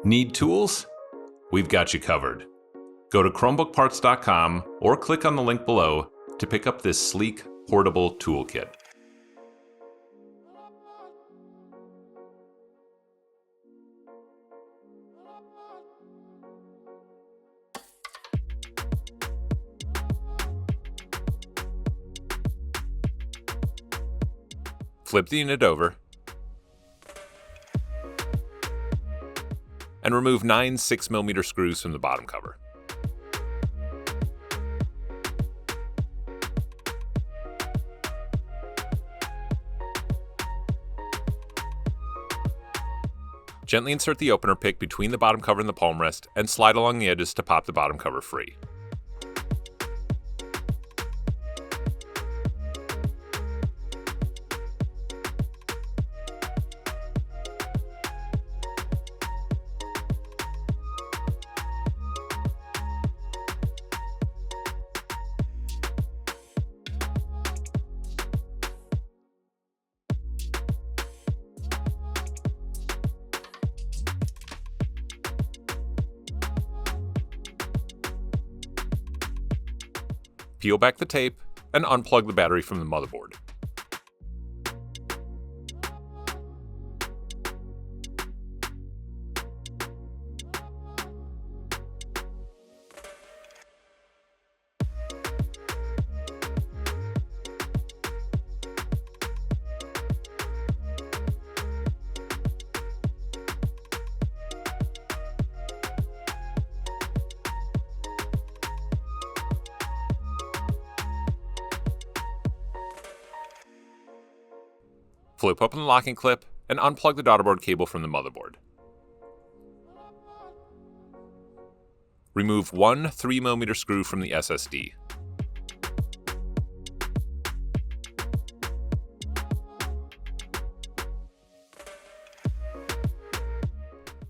Need tools? We've got you covered. Go to ChromebookParts.com or click on the link below to pick up this sleek, portable toolkit. Flip the unit over and remove 9 6mm screws from the bottom cover. Gently insert the opener pick between the bottom cover and the palm rest and slide along the edges to pop the bottom cover free. Peel back the tape and unplug the battery from the motherboard. Flip open the locking clip and unplug the daughterboard cable from the motherboard. Remove one 3mm screw from the SSD.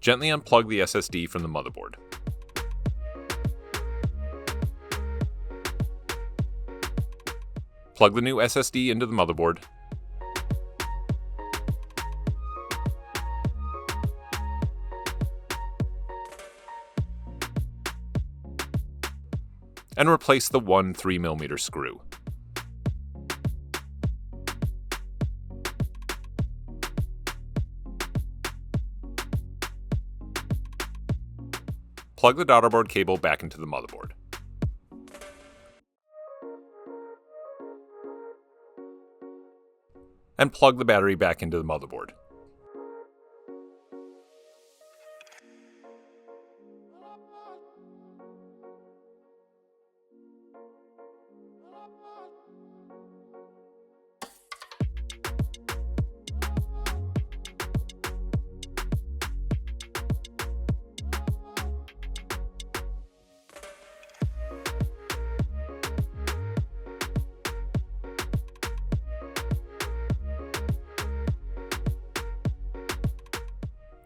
Gently unplug the SSD from the motherboard. Plug the new SSD into the motherboard. And replace the one 3mm screw. Plug the daughterboard cable back into the motherboard. And plug the battery back into the motherboard.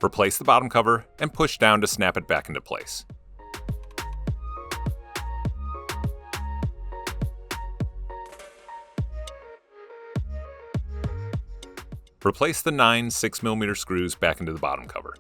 Replace the bottom cover and push down to snap it back into place. Replace the 9 6mm screws back into the bottom cover.